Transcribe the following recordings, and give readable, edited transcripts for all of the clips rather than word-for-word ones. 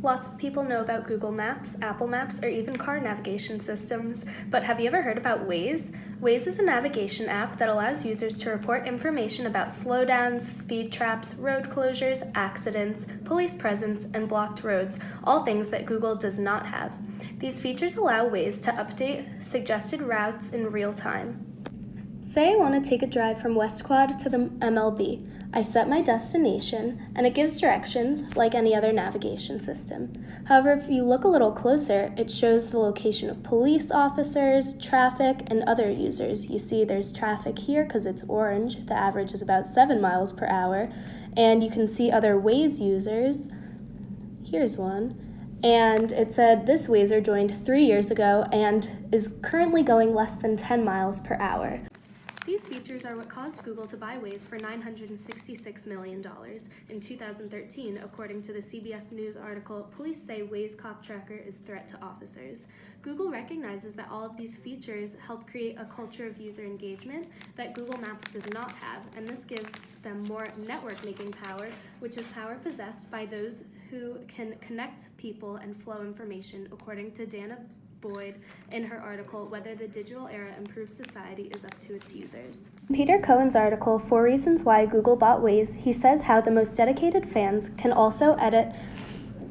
Lots of people know about Google Maps, Apple Maps, or even car navigation systems, but have you ever heard about Waze? Waze is a navigation app that allows users to report information about slowdowns, speed traps, road closures, accidents, police presence, and blocked roads, all things that Google does not have. These features allow Waze to update suggested routes in real time. Say I want to take a drive from West Quad to the MLB. I set my destination, and it gives directions like any other navigation system. However, if you look a little closer, it shows the location of police officers, traffic, and other users. You see there's traffic here because it's orange. The average is about 7 miles per hour. And you can see other Waze users. Here's one. And it said this Wazer joined 3 years ago and is currently going less than 10 miles per hour. These features are what caused Google to buy Waze for $966 million in 2013, according to the CBS News article, "Police Say Waze Cop Tracker is Threat to Officers." Google recognizes that all of these features help create a culture of user engagement that Google Maps does not have, and this gives them more network-making power, which is power possessed by those who can connect people and flow information, according to Dana Boyd in her article, "Whether the Digital Era Improves Society is Up to Its Users." In Peter Cohen's article, "4 Reasons Why Google Bought Waze," he says how the most dedicated fans can also edit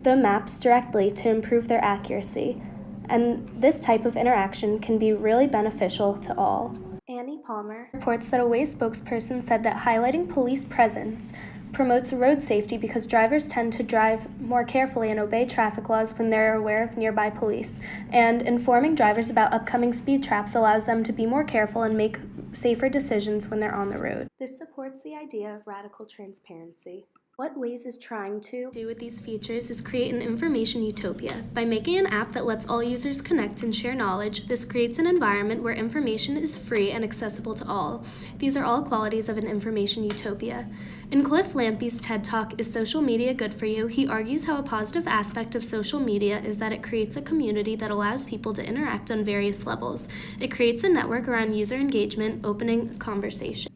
the maps directly to improve their accuracy, and this type of interaction can be really beneficial to all. Annie Palmer reports that a Waze spokesperson said that highlighting police presence promotes road safety because drivers tend to drive more carefully and obey traffic laws when they're aware of nearby police, and informing drivers about upcoming speed traps allows them to be more careful and make safer decisions when they're on the road. This supports the idea of radical transparency. What Waze is trying to do with these features is create an information utopia. By making an app that lets all users connect and share knowledge, this creates an environment where information is free and accessible to all. These are all qualities of an information utopia. In Cliff Lampy's TED Talk, "Is Social Media Good for You?" he argues how a positive aspect of social media is that it creates a community that allows people to interact on various levels. It creates a network around user engagement, opening conversation.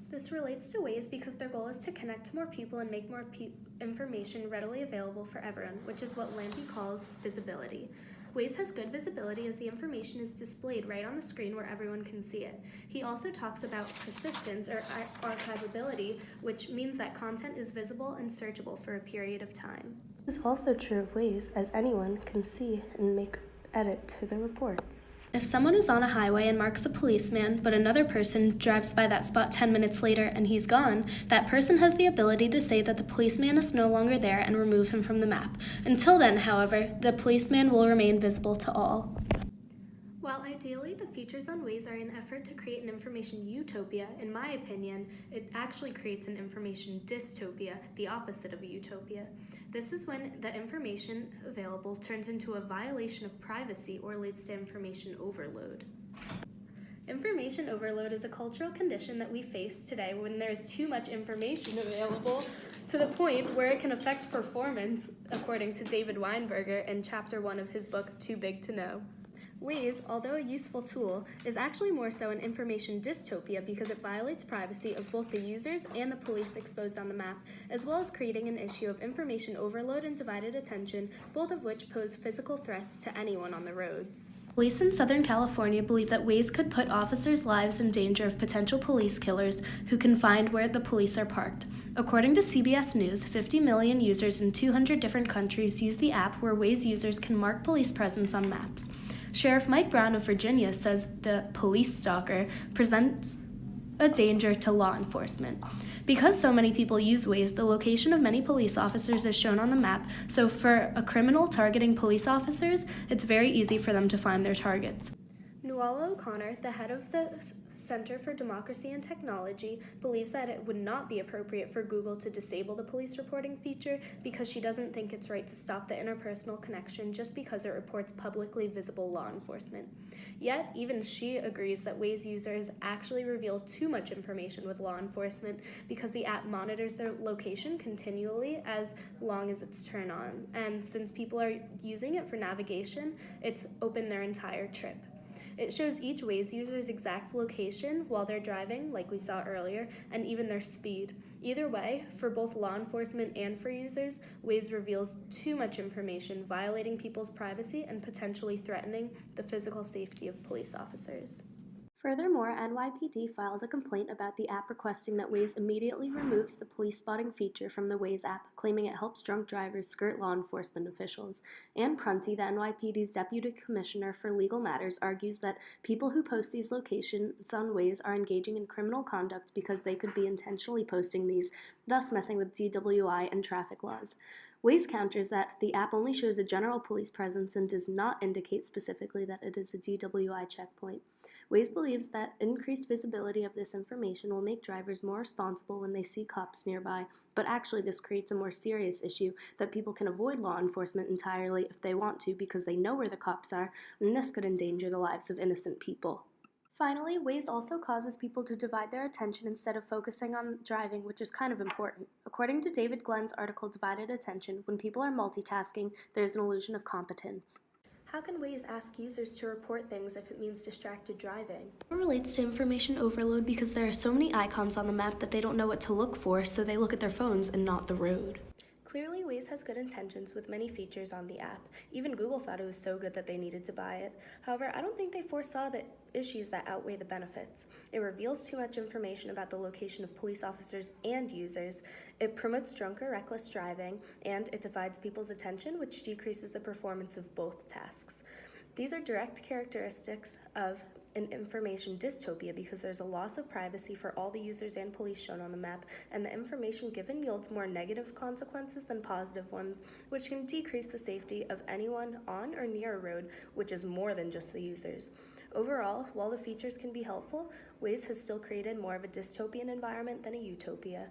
This relates to Waze because their goal is to connect more people and make more information readily available for everyone, which is what Lampy calls visibility. Waze has good visibility as the information is displayed right on the screen where everyone can see it. He also talks about persistence or archivability, which means that content is visible and searchable for a period of time. This is also true of Waze, as anyone can see and edit to the reports. If someone is on a highway and marks a policeman, but another person drives by that spot 10 minutes later and he's gone, that person has the ability to say that the policeman is no longer there and remove him from the map. Until then, however, the policeman will remain visible to all. While ideally the features on Waze are an effort to create an information utopia, in my opinion, it actually creates an information dystopia, the opposite of a utopia. This is when the information available turns into a violation of privacy or leads to information overload. Information overload is a cultural condition that we face today when there's too much information available to the point where it can affect performance, according to David Weinberger in Chapter 1 of his book, Too Big to Know. Waze, although a useful tool, is actually more so an information dystopia because it violates privacy of both the users and the police exposed on the map, as well as creating an issue of information overload and divided attention, both of which pose physical threats to anyone on the roads. Police in Southern California believe that Waze could put officers' lives in danger of potential police killers who can find where the police are parked. According to CBS News, 50 million users in 200 different countries use the app where Waze users can mark police presence on maps. Sheriff Mike Brown of Virginia says the police stalker presents a danger to law enforcement. Because so many people use Waze, the location of many police officers is shown on the map, so for a criminal targeting police officers, it's very easy for them to find their targets. Nuala O'Connor, the head of the Center for Democracy and Technology, believes that it would not be appropriate for Google to disable the police reporting feature because she doesn't think it's right to stop the interpersonal connection just because it reports publicly visible law enforcement. Yet, even she agrees that Waze users actually reveal too much information with law enforcement because the app monitors their location continually as long as it's turned on, and since people are using it for navigation, it's open their entire trip. It shows each Waze user's exact location while they're driving, like we saw earlier, and even their speed. Either way, for both law enforcement and for users, Waze reveals too much information, violating people's privacy and potentially threatening the physical safety of police officers. Furthermore, NYPD filed a complaint about the app requesting that Waze immediately removes the police spotting feature from the Waze app, claiming it helps drunk drivers skirt law enforcement officials. Ann Prunty, the NYPD's Deputy Commissioner for Legal Matters, argues that people who post these locations on Waze are engaging in criminal conduct because they could be intentionally posting these, thus messing with DWI and traffic laws. Waze counters that the app only shows a general police presence and does not indicate specifically that it is a DWI checkpoint. Waze believes that increased visibility of this information will make drivers more responsible when they see cops nearby, but actually this creates a more serious issue that people can avoid law enforcement entirely if they want to because they know where the cops are, and this could endanger the lives of innocent people. Finally, Waze also causes people to divide their attention instead of focusing on driving, which is kind of important. According to David Glenn's article Divided Attention, when people are multitasking, there's an illusion of competence. How can Waze ask users to report things if it means distracted driving? It relates to information overload because there are so many icons on the map that they don't know what to look for, so they look at their phones and not the road. Clearly, Waze has good intentions with many features on the app. Even Google thought it was so good that they needed to buy it. However, I don't think they foresaw the issues that outweigh the benefits. It reveals too much information about the location of police officers and users. It promotes drunk or reckless driving, and it divides people's attention, which decreases the performance of both tasks. These are direct characteristics of an information dystopia because there's a loss of privacy for all the users and police shown on the map, and the information given yields more negative consequences than positive ones, which can decrease the safety of anyone on or near a road, which is more than just the users. Overall, while the features can be helpful, Waze has still created more of a dystopian environment than a utopia.